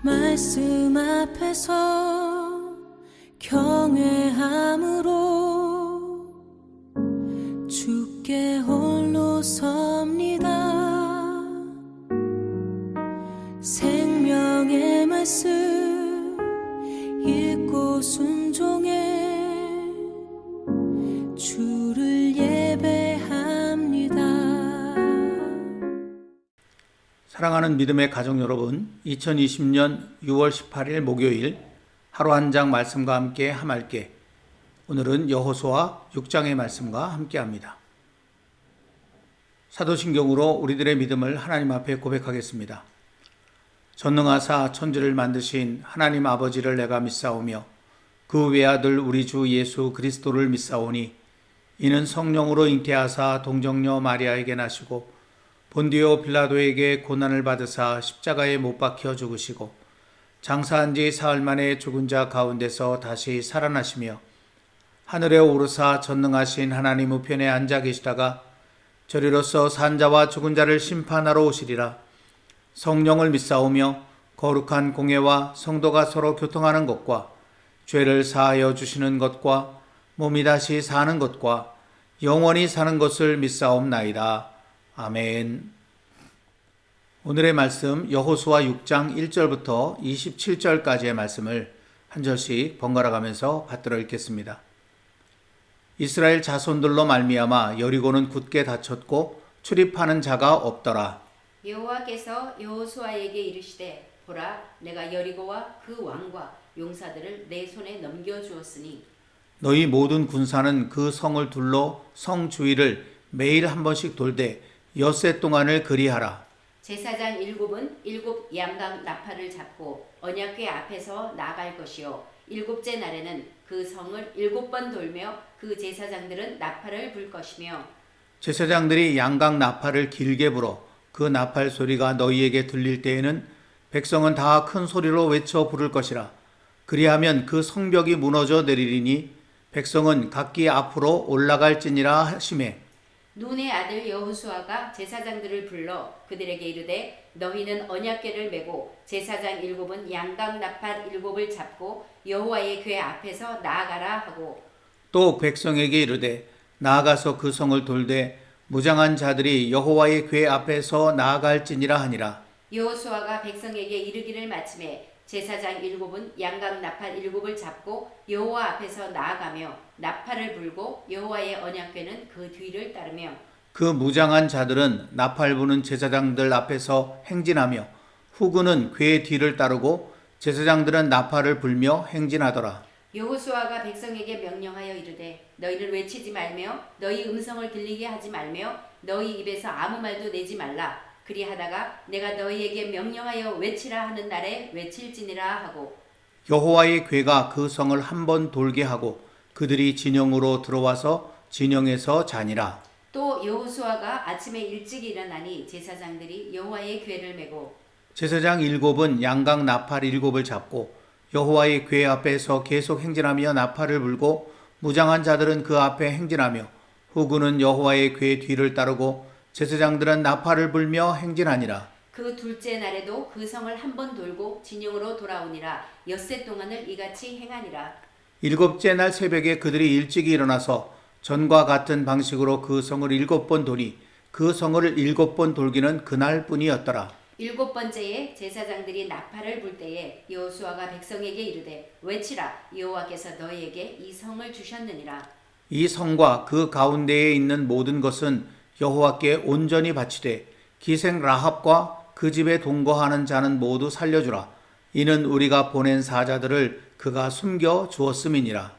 말씀 앞에서 경외함으로 주께 홀로 섭니다. 생명의 말씀 읽고 순종해 주를 예배합니다. 사랑하는 믿음의 가족 여러분, 2020년 6월 18일 목요일 하루 한 장 말씀과 함께 함할게. 오늘은 여호수아 6장의 말씀과 함께합니다. 사도신경으로 우리들의 믿음을 하나님 앞에 고백하겠습니다. 전능하사 천지를 만드신 하나님 아버지를 내가 믿사오며 그 외아들 우리 주 예수 그리스도를 믿사오니 이는 성령으로 잉태하사 동정녀 마리아에게 나시고 본디오 빌라도에게 고난을 받으사 십자가에 못 박혀 죽으시고 장사한 지 사흘 만에 죽은 자 가운데서 다시 살아나시며 하늘에 오르사 전능하신 하나님 우편에 앉아 계시다가 저리로서 산 자와 죽은 자를 심판하러 오시리라. 성령을 믿사오며 거룩한 공예와 성도가 서로 교통하는 것과 죄를 사하여 주시는 것과 몸이 다시 사는 것과 영원히 사는 것을 믿사옵나이다. 아멘. 오늘의 말씀 여호수아 6장 1절부터 27절까지의 말씀을 한 절씩 번갈아 가면서 받들어 읽겠습니다. 이스라엘 자손들로 말미암아 여리고는 굳게 닫혔고 출입하는 자가 없더라. 여호와께서 여호수아에게 이르시되 보라 내가 여리고와 그 왕과 용사들을 내 손에 넘겨주었으니 너희 모든 군사는 그 성을 둘러 성 주위를 매일 한 번씩 돌되 엿새 동안을 그리하라. 제사장 7은 7 양각 나팔을 잡고 언약궤 앞에서 나갈 것이요 7째 날에는 그 성을 7번 돌며 그 제사장들은 나팔을 불 것이며 제사장들이 양각 나팔을 길게 불어 그 나팔 소리가 너희에게 들릴 때에는 백성은 다 큰 소리로 외쳐 부를 것이라. 그리하면 그 성벽이 무너져 내리리니 백성은 각기 앞으로 올라갈지니라 하시매 눈의 아들 여호수아가 제사장들을 불러 그들에게 이르되 너희는 언약궤를 메고 제사장 7은 양각 나팔 7을 잡고 여호와의 궤 앞에서 나아가라 하고 또 백성에게 이르되 나아가서 그 성을 돌되 무장한 자들이 여호와의 궤 앞에서 나아갈지니라 하니라. 여호수아가 백성에게 이르기를 마침에 제사장 7은 양각 나팔 7을 잡고 여호와 앞에서 나아가며 나팔을 불고 여호와의 언약궤는 그 뒤를 따르며 그 무장한 자들은 나팔 부는 제사장들 앞에서 행진하며 후군은 궤 뒤를 따르고 제사장들은 나팔을 불며 행진하더라. 여호수아가 백성에게 명령하여 이르되 너희를 외치지 말며 너희 음성을 들리게 하지 말며 너희 입에서 아무 말도 내지 말라. 그리하다가 내가 너희에게 명령하여 외치라 하는 날에 외칠지니라 하고 여호와의 궤가 그 성을 한 번 돌게 하고 그들이 진영으로 들어와서 진영에서 자니라. 또 여호수아가 아침에 일찍 일어나니 제사장들이 여호와의 궤를 메고 제사장 7은 양각 나팔 7을 잡고 여호와의 궤 앞에서 계속 행진하며 나팔을 불고 무장한 자들은 그 앞에 행진하며 후군은 여호와의 궤 뒤를 따르고 제사장들은 나팔을 불며 행진하니라. 그 둘째 날에도 그 성을 한 번 돌고 진영으로 돌아오니라. 엿새 동안을 이같이 행하니라. 7째 날 새벽에 그들이 일찍 일어나서 전과 같은 방식으로 그 성을 7번 도니 그 성을 7번 돌기는 그날뿐이었더라. 7번째에 제사장들이 나팔을 불 때에 여호수아가 백성에게 이르되 외치라 여호와께서 너희에게 이 성을 주셨느니라. 이 성과 그 가운데에 있는 모든 것은 여호와께 온전히 바치되 기생 라합과 그 집에 동거하는 자는 모두 살려주라. 이는 우리가 보낸 사자들을 그가 숨겨 주었음이니라.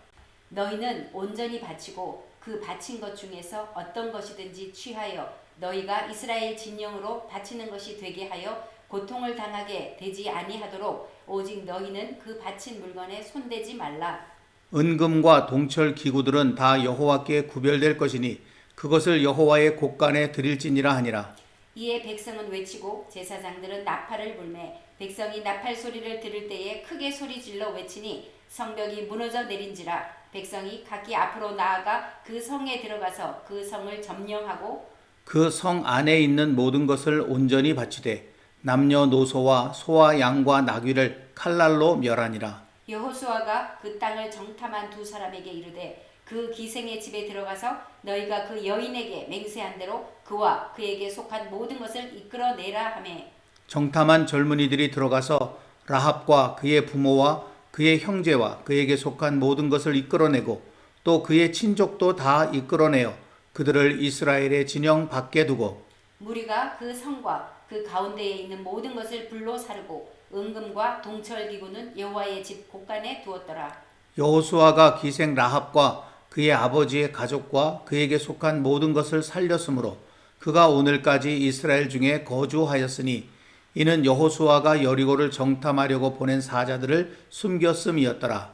너희는 온전히 바치고 그 바친 것 중에서 어떤 것이든지 취하여 너희가 이스라엘 진영으로 바치는 것이 되게 하여 고통을 당하게 되지 아니하도록 오직 너희는 그 바친 물건에 손대지 말라. 은금과 동철 기구들은 다 여호와께 구별될 것이니 그것을 여호와의 곳간에 드릴지니라 하니라. 이에 백성은 외치고 제사장들은 나팔을 불매 백성이 나팔 소리를 들을 때에 크게 소리질러 외치니 성벽이 무너져 내린지라. 백성이 각기 앞으로 나아가 그 성에 들어가서 그 성을 점령하고 그 성 안에 있는 모든 것을 온전히 바치되 남녀노소와 소와 양과 나귀를 칼날로 멸하니라. 여호수아가 그 땅을 정탐한 두 사람에게 이르되 그 기생의 집에 들어가서 너희가 그 여인에게 맹세한 대로 그와 그에게 속한 모든 것을 이끌어내라 하매 정탐한 젊은이들이 들어가서 라합과 그의 부모와 그의 형제와 그에게 속한 모든 것을 이끌어내고 또 그의 친족도 다 이끌어내어 그들을 이스라엘의 진영 밖에 두고 무리가 그 성과 그 가운데에 있는 모든 것을 불로 사르고 은금과 동철기구는 여호와의 집 곳간에 두었더라. 여호수아가 기생 라합과 그의 아버지의 가족과 그에게 속한 모든 것을 살렸으므로 그가 오늘까지 이스라엘 중에 거주하였으니 이는 여호수아가 여리고를 정탐하려고 보낸 사자들을 숨겼음이었더라.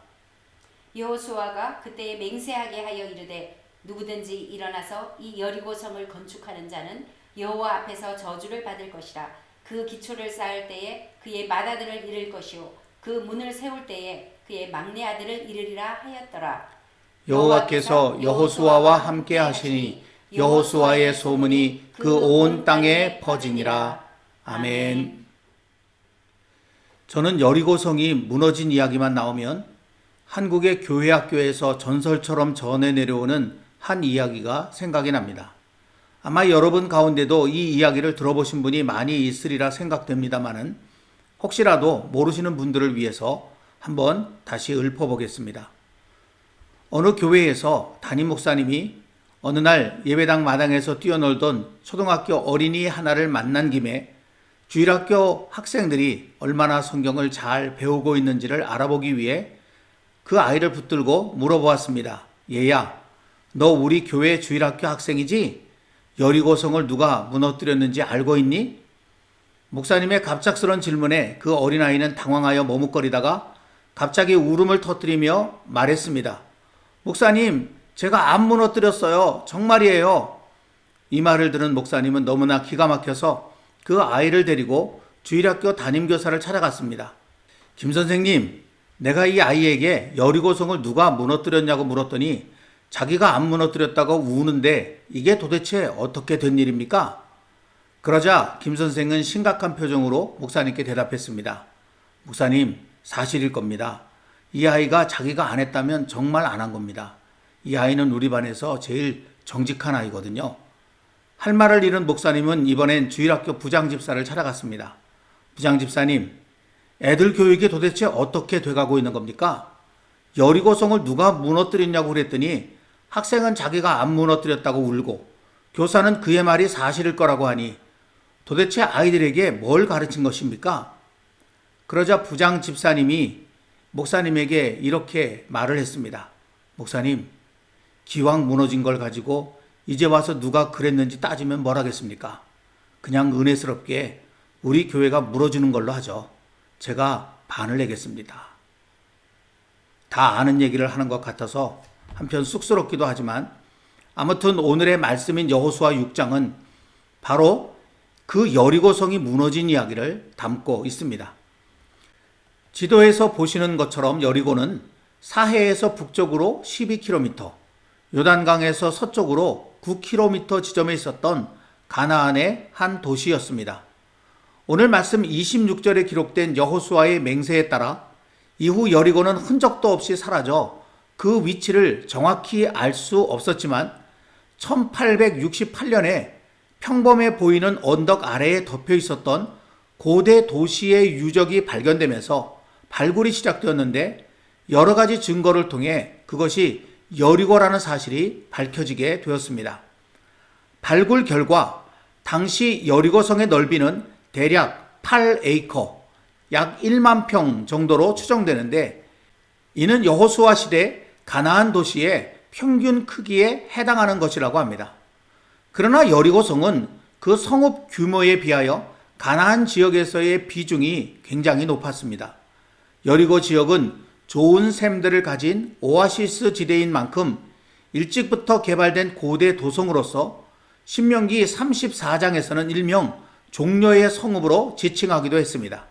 여호수아가 그때에 맹세하게 하여 이르되 누구든지 일어나서 이 여리고 성을 건축하는 자는 여호와 앞에서 저주를 받을 것이라. 그 기초를 쌓을 때에 그의 맏아들을 잃을 것이요 그 문을 세울 때에 그의 막내 아들을 잃으리라 하였더라. 여호와께서 여호수아와 함께 하시니 여호수아의 소문이 그 온 땅에 퍼지니라. 아멘. 저는 여리고성이 무너진 이야기만 나오면 한국의 교회 학교에서 전설처럼 전해 내려오는 한 이야기가 생각이 납니다. 아마 여러분 가운데도 이 이야기를 들어보신 분이 많이 있으리라 생각됩니다마는 혹시라도 모르시는 분들을 위해서 한번 다시 읊어보겠습니다. 어느 교회에서 담임 목사님이 어느 날 예배당 마당에서 뛰어놀던 초등학교 어린이 하나를 만난 김에 주일학교 학생들이 얼마나 성경을 잘 배우고 있는지를 알아보기 위해 그 아이를 붙들고 물어보았습니다. 얘야, 너 우리 교회 주일학교 학생이지? 여리고성을 누가 무너뜨렸는지 알고 있니? 목사님의 갑작스런 질문에 그 어린아이는 당황하여 머뭇거리다가 갑자기 울음을 터뜨리며 말했습니다. 목사님, 제가 안 무너뜨렸어요. 정말이에요. 이 말을 들은 목사님은 너무나 기가 막혀서 그 아이를 데리고 주일학교 담임교사를 찾아갔습니다. 김 선생님, 내가 이 아이에게 여리고성을 누가 무너뜨렸냐고 물었더니 자기가 안 무너뜨렸다고 우는데 이게 도대체 어떻게 된 일입니까? 그러자 김 선생은 심각한 표정으로 목사님께 대답했습니다. 목사님, 사실일 겁니다. 이 아이가 자기가 안 했다면 정말 안 한 겁니다. 이 아이는 우리 반에서 제일 정직한 아이거든요. 할 말을 잃은 목사님은 이번엔 주일학교 부장집사를 찾아갔습니다. 부장집사님, 애들 교육이 도대체 어떻게 돼가고 있는 겁니까? 여리고성을 누가 무너뜨렸냐고 그랬더니 학생은 자기가 안 무너뜨렸다고 울고 교사는 그의 말이 사실일 거라고 하니 도대체 아이들에게 뭘 가르친 것입니까? 그러자 부장 집사님이 목사님에게 이렇게 말을 했습니다. 목사님, 기왕 무너진 걸 가지고 이제 와서 누가 그랬는지 따지면 뭘 하겠습니까? 그냥 은혜스럽게 우리 교회가 물어주는 걸로 하죠. 제가 반을 내겠습니다. 다 아는 얘기를 하는 것 같아서 한편 쑥스럽기도 하지만 아무튼 오늘의 말씀인 여호수아 6장은 바로 그 여리고성이 무너진 이야기를 담고 있습니다. 지도에서 보시는 것처럼 여리고는 사해에서 북쪽으로 12km, 요단강에서 서쪽으로 9km 지점에 있었던 가나안의 한 도시였습니다. 오늘 말씀 26절에 기록된 여호수아의 맹세에 따라 이후 여리고는 흔적도 없이 사라져 그 위치를 정확히 알 수 없었지만 1868년에 평범해 보이는 언덕 아래에 덮여 있었던 고대 도시의 유적이 발견되면서 발굴이 시작되었는데 여러 가지 증거를 통해 그것이 여리고라는 사실이 밝혀지게 되었습니다. 발굴 결과 당시 여리고성의 넓이는 대략 8에이커, 약 1만 평 정도로 추정되는데 이는 여호수아 시대 가나안 도시의 평균 크기에 해당하는 것이라고 합니다. 그러나 여리고성은 그 성읍 규모에 비하여 가나안 지역에서의 비중이 굉장히 높았습니다. 여리고 지역은 좋은 샘들을 가진 오아시스 지대인 만큼 일찍부터 개발된 고대 도성으로서 신명기 34장에서는 일명 종려의 성읍으로 지칭하기도 했습니다.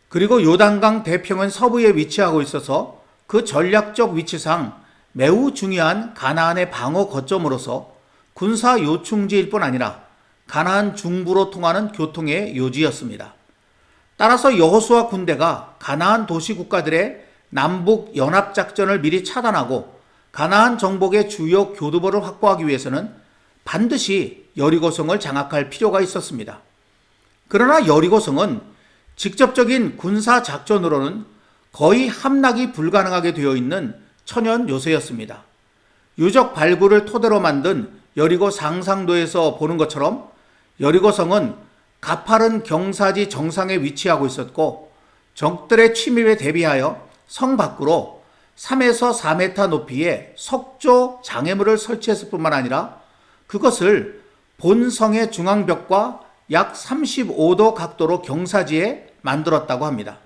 그리고 요단강 대평은 서부에 위치하고 있어서 그 전략적 위치상 매우 중요한 가나안의 방어 거점으로서 군사 요충지일 뿐 아니라 가나안 중부로 통하는 교통의 요지였습니다. 따라서 여호수아 군대가 가나안 도시 국가들의 남북 연합 작전을 미리 차단하고 가나안 정복의 주요 교두보를 확보하기 위해서는 반드시 여리고성을 장악할 필요가 있었습니다. 그러나 여리고성은 직접적인 군사 작전으로는 거의 함락이 불가능하게 되어 있는 천연 요새였습니다. 유적 발굴을 토대로 만든 여리고 상상도에서 보는 것처럼 여리고성은 가파른 경사지 정상에 위치하고 있었고 적들의 침입에 대비하여 성 밖으로 3에서 4m 높이의 석조 장애물을 설치했을 뿐만 아니라 그것을 본성의 중앙벽과 약 35도 각도로 경사지에 만들었다고 합니다.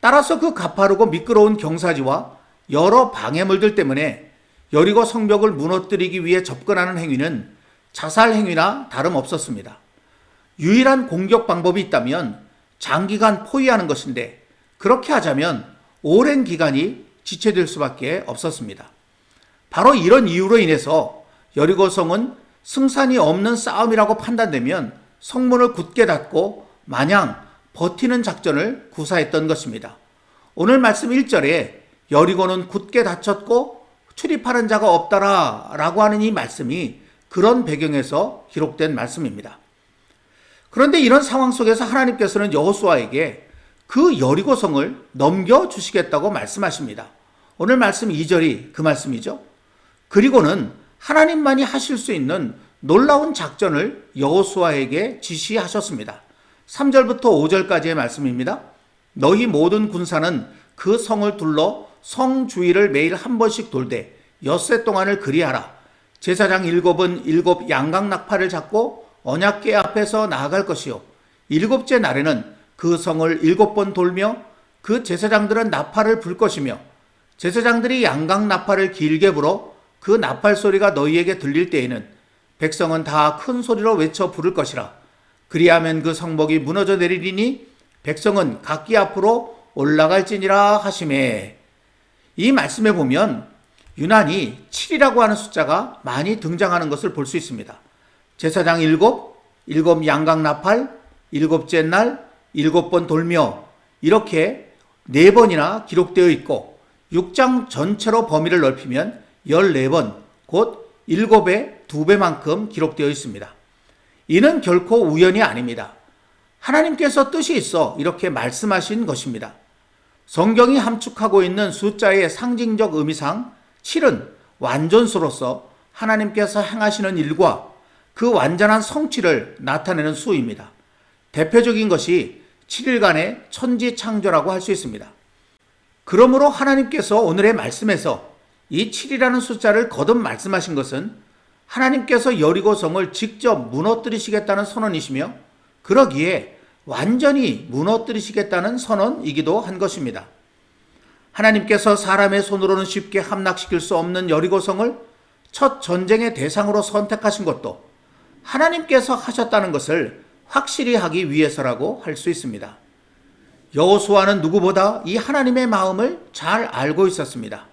따라서 그 가파르고 미끄러운 경사지와 여러 방해물들 때문에 여리고 성벽을 무너뜨리기 위해 접근하는 행위는 자살 행위나 다름없었습니다. 유일한 공격 방법이 있다면 장기간 포위하는 것인데 그렇게 하자면 오랜 기간이 지체될 수밖에 없었습니다. 바로 이런 이유로 인해서 여리고성은 승산이 없는 싸움이라고 판단되면 성문을 굳게 닫고 마냥 버티는 작전을 구사했던 것입니다. 오늘 말씀 1절에 여리고는 굳게 닫혔고 출입하는 자가 없더라 라고 하는 이 말씀이 그런 배경에서 기록된 말씀입니다. 그런데 이런 상황 속에서 하나님께서는 여호수아에게 그 여리고성을 넘겨주시겠다고 말씀하십니다. 오늘 말씀 2절이 그 말씀이죠. 그리고는 하나님만이 하실 수 있는 놀라운 작전을 여호수아에게 지시하셨습니다. 3절부터 5절까지의 말씀입니다. 너희 모든 군사는 그 성을 둘러 성 주위를 매일 한 번씩 돌되 엿새 동안을 그리하라. 제사장 7은 7 양각 나팔을 잡고 언약궤 앞에서 나아갈 것이요 7째 날에는 그 성을 7번 돌며 그 제사장들은 나팔을 불 것이며 제사장들이 양각 나팔을 길게 불어 그 나팔 소리가 너희에게 들릴 때에는 백성은 다 큰 소리로 외쳐 부를 것이라. 그리하면 그 성벽이 무너져 내리리니 백성은 각기 앞으로 올라갈지니라 하시매. 이 말씀에 보면 유난히 7이라고 하는 숫자가 많이 등장하는 것을 볼 수 있습니다. 제사장 7, 7 양각 나팔, 7째 날 7번 돌며 이렇게 4번이나 기록되어 있고 6장 전체로 범위를 넓히면 14번, 곧 7의 2배만큼 기록되어 있습니다. 이는 결코 우연이 아닙니다. 하나님께서 뜻이 있어 이렇게 말씀하신 것입니다. 성경이 함축하고 있는 숫자의 상징적 의미상 7은 완전수로서 하나님께서 행하시는 일과 그 완전한 성취를 나타내는 수입니다. 대표적인 것이 7일간의 천지창조라고 할 수 있습니다. 그러므로 하나님께서 오늘의 말씀에서 이 7이라는 숫자를 거듭 말씀하신 것은 하나님께서 여리고성을 직접 무너뜨리시겠다는 선언이시며 그러기에 완전히 무너뜨리시겠다는 선언이기도 한 것입니다. 하나님께서 사람의 손으로는 쉽게 함락시킬 수 없는 여리고성을 첫 전쟁의 대상으로 선택하신 것도 하나님께서 하셨다는 것을 확실히 하기 위해서라고 할 수 있습니다. 여호수아는 누구보다 이 하나님의 마음을 잘 알고 있었습니다.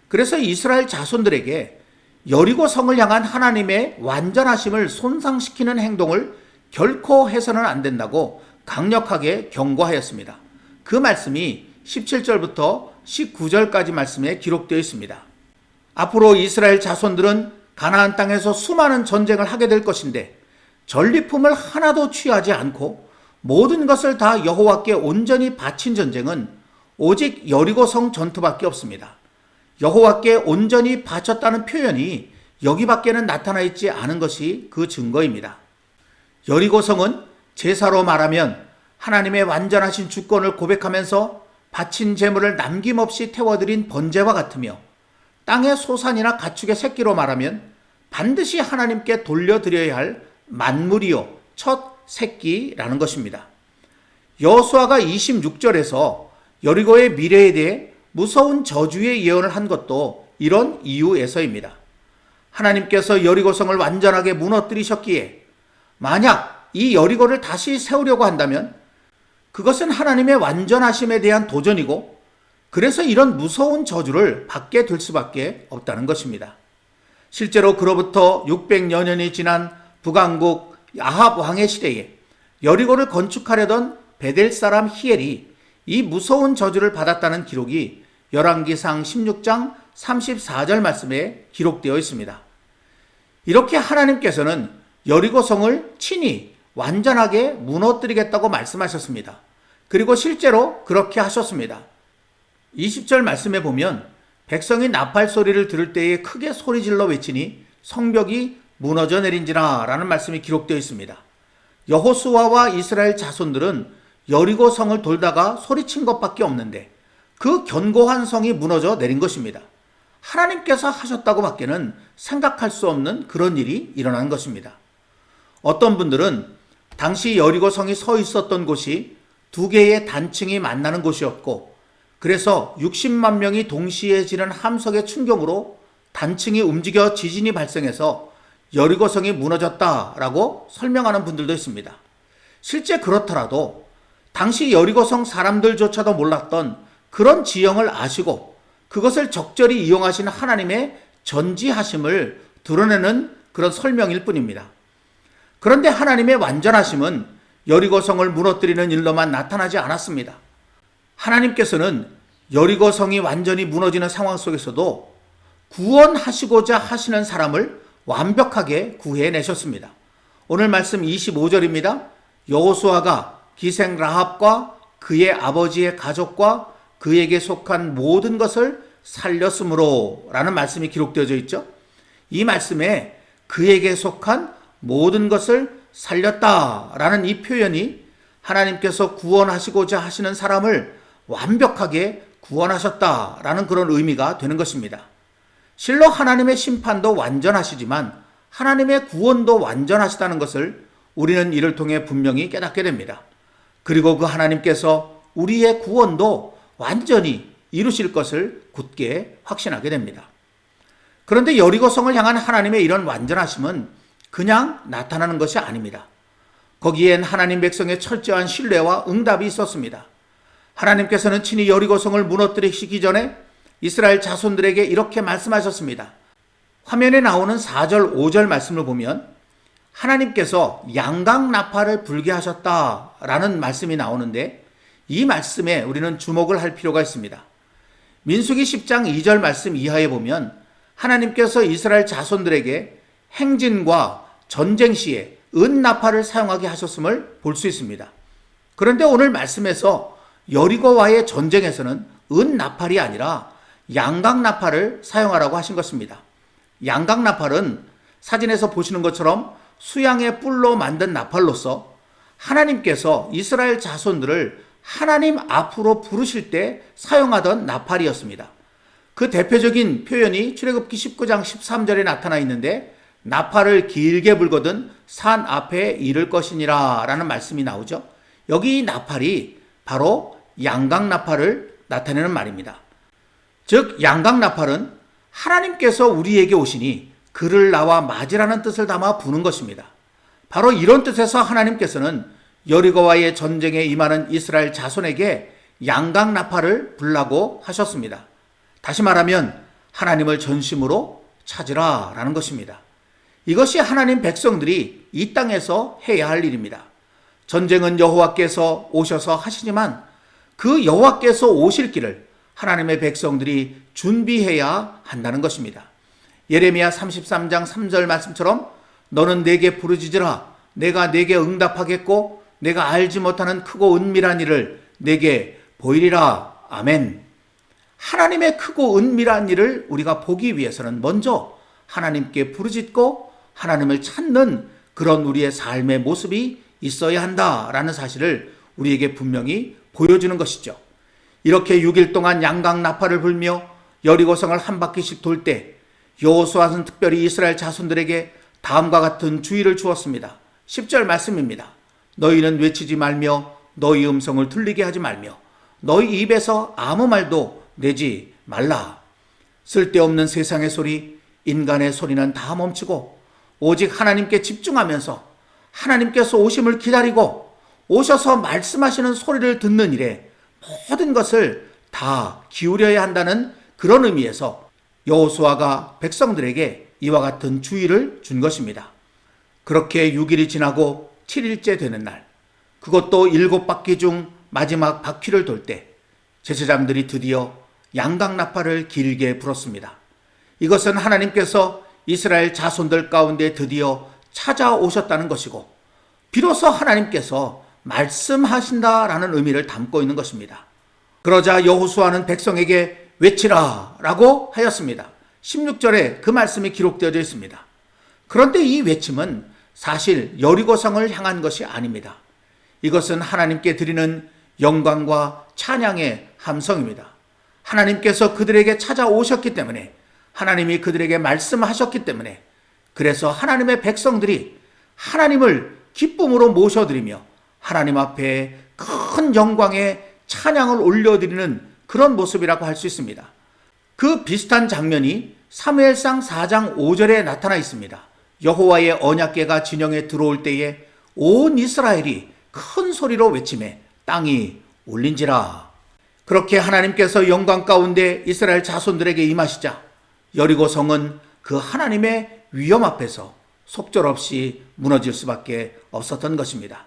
그래서 이스라엘 자손들에게 여리고성을 향한 하나님의 완전하심을 손상시키는 행동을 결코 해서는 안 된다고 강력하게 경고하였습니다. 그 말씀이 17절부터 19절까지 말씀에 기록되어 있습니다. 앞으로 이스라엘 자손들은 가나안 땅에서 수많은 전쟁을 하게 될 것인데 전리품을 하나도 취하지 않고 모든 것을 다 여호와께 온전히 바친 전쟁은 오직 여리고성 전투밖에 없습니다. 여호와께 온전히 바쳤다는 표현이 여기밖에는 나타나 있지 않은 것이 그 증거입니다. 여리고성은 제사로 말하면 하나님의 완전하신 주권을 고백하면서 바친 제물을 남김없이 태워드린 번제와 같으며 땅의 소산이나 가축의 새끼로 말하면 반드시 하나님께 돌려드려야 할 만물이요 첫 새끼라는 것입니다. 여호수아가 26절에서 여리고의 미래에 대해 무서운 저주의 예언을 한 것도 이런 이유에서입니다. 하나님께서 여리고성을 완전하게 무너뜨리셨기에 만약 이 여리고를 다시 세우려고 한다면 그것은 하나님의 완전하심에 대한 도전이고 그래서 이런 무서운 저주를 받게 될 수밖에 없다는 것입니다. 실제로 그로부터 600여 년이 지난 북왕국 아합 왕의 시대에 여리고를 건축하려던 베델 사람 히엘이 이 무서운 저주를 받았다는 기록이 열왕기상 16장 34절 말씀에 기록되어 있습니다. 이렇게 하나님께서는 여리고성을 친히 완전하게 무너뜨리겠다고 말씀하셨습니다. 그리고 실제로 그렇게 하셨습니다. 20절 말씀에 보면 백성이 나팔 소리를 들을 때에 크게 소리질러 외치니 성벽이 무너져 내린지라 라는 말씀이 기록되어 있습니다. 여호수아와 이스라엘 자손들은 여리고 성을 돌다가 소리친 것밖에 없는데 그 견고한 성이 무너져 내린 것입니다. 하나님께서 하셨다고 밖에는 생각할 수 없는 그런 일이 일어난 것입니다. 어떤 분들은 당시 여리고 성이 서 있었던 곳이 두 개의 단층이 만나는 곳이었고 그래서 60만 명이 동시에 지른 함석의 충격으로 단층이 움직여 지진이 발생해서 여리고성이 무너졌다라고 설명하는 분들도 있습니다. 실제 그렇더라도 당시 여리고성 사람들조차도 몰랐던 그런 지형을 아시고 그것을 적절히 이용하신 하나님의 전지하심을 드러내는 그런 설명일 뿐입니다. 그런데 하나님의 완전하심은 여리고성을 무너뜨리는 일로만 나타나지 않았습니다. 하나님께서는 여리고성이 완전히 무너지는 상황 속에서도 구원하시고자 하시는 사람을 완벽하게 구해내셨습니다. 오늘 말씀 25절입니다. 여호수아가 기생 라합과 그의 아버지의 가족과 그에게 속한 모든 것을 살렸으므로 라는 말씀이 기록되어져 있죠. 이 말씀에 그에게 속한 모든 것을 살렸다라는 이 표현이 하나님께서 구원하시고자 하시는 사람을 완벽하게 구원하셨다라는 그런 의미가 되는 것입니다. 실로 하나님의 심판도 완전하시지만 하나님의 구원도 완전하시다는 것을 우리는 이를 통해 분명히 깨닫게 됩니다. 그리고 그 하나님께서 우리의 구원도 완전히 이루실 것을 굳게 확신하게 됩니다. 그런데 여리고성을 향한 하나님의 이런 완전하심은 그냥 나타나는 것이 아닙니다. 거기엔 하나님 백성의 철저한 신뢰와 응답이 있었습니다. 하나님께서는 친히 여리고성을 무너뜨리시기 전에 이스라엘 자손들에게 이렇게 말씀하셨습니다. 화면에 나오는 4절, 5절 말씀을 보면 하나님께서 양각 나팔을 불게 하셨다라는 말씀이 나오는데 이 말씀에 우리는 주목을 할 필요가 있습니다. 민수기 10장 2절 말씀 이하에 보면 하나님께서 이스라엘 자손들에게 행진과 전쟁 시에 은나팔을 사용하게 하셨음을 볼 수 있습니다. 그런데 오늘 말씀에서 여리고와의 전쟁에서는 은나팔이 아니라 양각나팔을 사용하라고 하신 것입니다. 양각나팔은 사진에서 보시는 것처럼 수양의 뿔로 만든 나팔로서 하나님께서 이스라엘 자손들을 하나님 앞으로 부르실 때 사용하던 나팔이었습니다. 그 대표적인 표현이 출애굽기 19장 13절에 나타나 있는데 나팔을 길게 불거든 산 앞에 이를 것이니라 라는 말씀이 나오죠. 여기 이 나팔이 바로 양각나팔을 나타내는 말입니다. 즉 양각나팔은 하나님께서 우리에게 오시니 그를 나와 맞으라는 뜻을 담아 부는 것입니다. 바로 이런 뜻에서 하나님께서는 여리고와의 전쟁에 임하는 이스라엘 자손에게 양각나팔을 불라고 하셨습니다. 다시 말하면 하나님을 전심으로 찾으라 라는 것입니다. 이것이 하나님 백성들이 이 땅에서 해야 할 일입니다. 전쟁은 여호와께서 오셔서 하시지만 그 여호와께서 오실 길을 하나님의 백성들이 준비해야 한다는 것입니다. 예레미야 33장 3절 말씀처럼 너는 내게 부르짖으라 내가 내게 응답하겠고 내가 알지 못하는 크고 은밀한 일을 내게 보이리라. 아멘. 하나님의 크고 은밀한 일을 우리가 보기 위해서는 먼저 하나님께 부르짖고 하나님을 찾는 그런 우리의 삶의 모습이 있어야 한다라는 사실을 우리에게 분명히 보여주는 것이죠. 이렇게 6일 동안 양각나팔을 불며 여리고성을 한 바퀴씩 돌 때 여호수아는 특별히 이스라엘 자손들에게 다음과 같은 주의를 주었습니다. 10절 말씀입니다. 너희는 외치지 말며 너희 음성을 들리게 하지 말며 너희 입에서 아무 말도 내지 말라. 쓸데없는 세상의 소리, 인간의 소리는 다 멈추고 오직 하나님께 집중하면서 하나님께서 오심을 기다리고 오셔서 말씀하시는 소리를 듣는 일에 모든 것을 다 기울여야 한다는 그런 의미에서 여호수아가 백성들에게 이와 같은 주의를 준 것입니다. 그렇게 6일이 지나고 7일째 되는 날 그것도 7바퀴 중 마지막 바퀴를 돌 때 제사장들이 드디어 양강나팔을 길게 불었습니다. 이것은 하나님께서 이스라엘 자손들 가운데 드디어 찾아오셨다는 것이고 비로소 하나님께서 말씀하신다라는 의미를 담고 있는 것입니다. 그러자 여호수아는 백성에게 외치라 라고 하였습니다. 16절에 그 말씀이 기록되어져 있습니다. 그런데 이 외침은 사실 여리고성을 향한 것이 아닙니다. 이것은 하나님께 드리는 영광과 찬양의 함성입니다. 하나님께서 그들에게 찾아오셨기 때문에, 하나님이 그들에게 말씀하셨기 때문에, 그래서 하나님의 백성들이 하나님을 기쁨으로 모셔드리며 하나님 앞에 큰 영광의 찬양을 올려드리는 그런 모습이라고 할 수 있습니다. 그 비슷한 장면이 사무엘상 4장 5절에 나타나 있습니다. 여호와의 언약궤가 진영에 들어올 때에 온 이스라엘이 큰 소리로 외치매 땅이 울린지라. 그렇게 하나님께서 영광 가운데 이스라엘 자손들에게 임하시자 여리고성은 그 하나님의 위엄 앞에서 속절없이 무너질 수밖에 없었던 것입니다.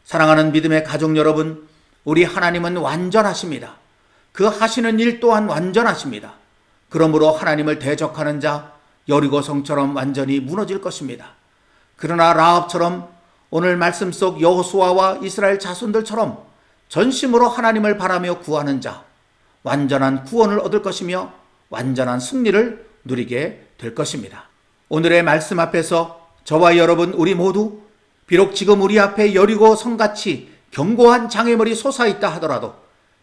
사랑하는 믿음의 가족 여러분, 우리 하나님은 완전하십니다. 그 하시는 일 또한 완전하십니다. 그러므로 하나님을 대적하는 자 여리고성처럼 완전히 무너질 것입니다. 그러나 라합처럼 오늘 말씀 속 여호수아와 이스라엘 자손들처럼 전심으로 하나님을 바라며 구하는 자 완전한 구원을 얻을 것이며 완전한 승리를 누리게 될 것입니다. 오늘의 말씀 앞에서 저와 여러분 우리 모두 비록 지금 우리 앞에 여리고 성같이 견고한 장애물이 솟아있다 하더라도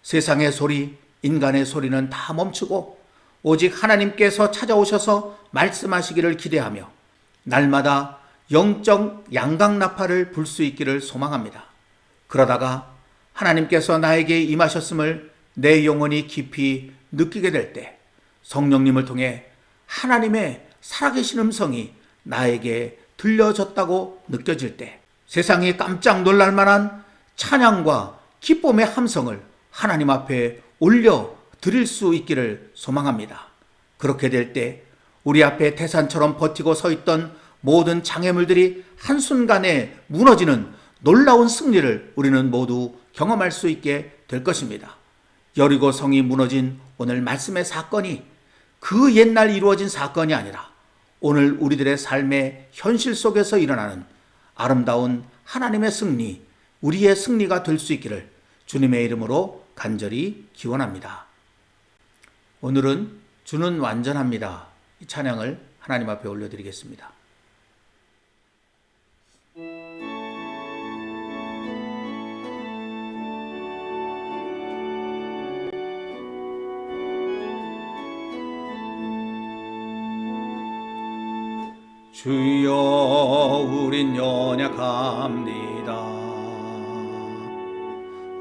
세상의 소리, 인간의 소리는 다 멈추고 오직 하나님께서 찾아오셔서 말씀하시기를 기대하며 날마다 영적 양강나팔을 불 수 있기를 소망합니다. 그러다가 하나님께서 나에게 임하셨음을 내 영혼이 깊이 느끼게 될 때 성령님을 통해 하나님의 살아계신 음성이 나에게 들려졌다고 느껴질 때 세상이 깜짝 놀랄 만한 찬양과 기쁨의 함성을 하나님 앞에 올려 드릴 수 있기를 소망합니다. 그렇게 될 때 우리 앞에 태산처럼 버티고 서 있던 모든 장애물들이 한순간에 무너지는 놀라운 승리를 우리는 모두 경험할 수 있게 될 것입니다. 여리고 성이 무너진 오늘 말씀의 사건이 그 옛날 이루어진 사건이 아니라 오늘 우리들의 삶의 현실 속에서 일어나는 아름다운 하나님의 승리, 우리의 승리가 될 수 있기를 주님의 이름으로 간절히 기원합니다. 오늘은 주는 완전합니다. 이 찬양을 하나님 앞에 올려드리겠습니다. 주여 우린 연약합니다.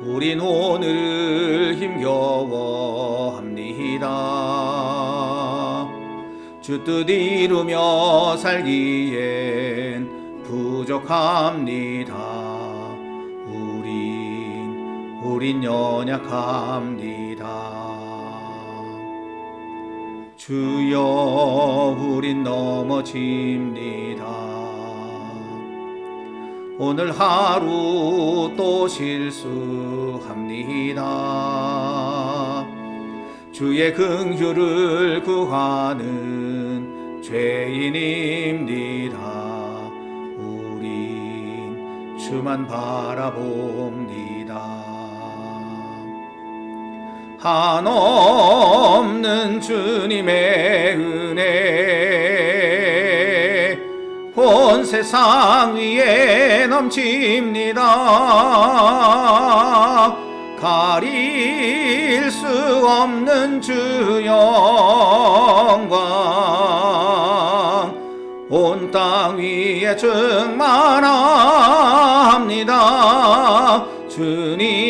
우린 오늘 힘겨워합니다. 주 뜻 이루며 살기엔 부족합니다. 우린 연약합니다. 주여 우린 넘어집니다. 오늘 하루 또 실수합니다. 주의 긍휼을 구하는 죄인입니다. 우린 주만 바라봅니다. 한없는 주님의 은혜 온 세상 위에 넘칩니다. 가릴 수 없는 주 영광 온 땅 위에 충만합니다. 주님만이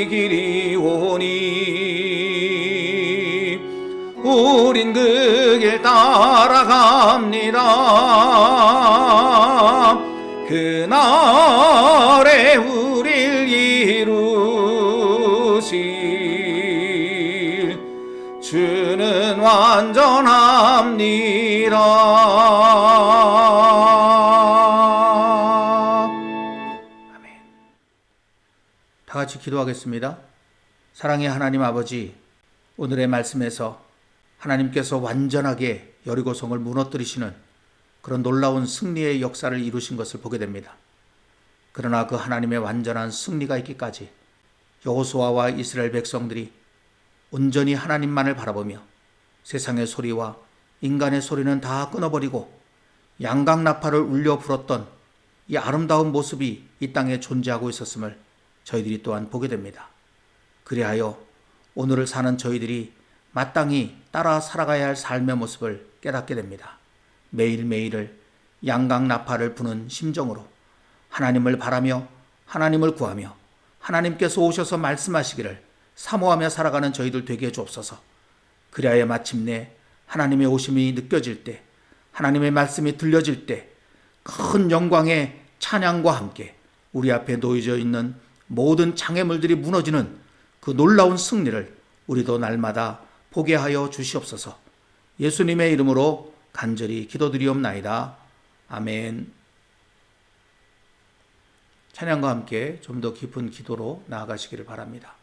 길이오니 우린 그 길 따라갑니다. 그날에 우릴 이루실 주는 완전합니다. 같이 기도하겠습니다. 사랑의 하나님 아버지, 오늘의 말씀에서 하나님께서 완전하게 여리고성을 무너뜨리시는 그런 놀라운 승리의 역사를 이루신 것을 보게 됩니다. 그러나 그 하나님의 완전한 승리가 있기까지 여호수아와 이스라엘 백성들이 온전히 하나님만을 바라보며 세상의 소리와 인간의 소리는 다 끊어버리고 양강나팔을 울려 불었던 이 아름다운 모습이 이 땅에 존재하고 있었음을 저희들이 또한 보게 됩니다. 그리하여 오늘을 사는 저희들이 마땅히 따라 살아가야 할 삶의 모습을 깨닫게 됩니다. 매일매일을 양강나팔을 부는 심정으로 하나님을 바라며 하나님을 구하며 하나님께서 오셔서 말씀하시기를 사모하며 살아가는 저희들 되게 해주옵소서. 그리하여 마침내 하나님의 오심이 느껴질 때, 하나님의 말씀이 들려질 때 큰 영광의 찬양과 함께 우리 앞에 놓여져 있는 모든 장애물들이 무너지는 그 놀라운 승리를 우리도 날마다 보게 하여 주시옵소서. 예수님의 이름으로 간절히 기도드리옵나이다. 아멘. 찬양과 함께 좀 더 깊은 기도로 나아가시기를 바랍니다.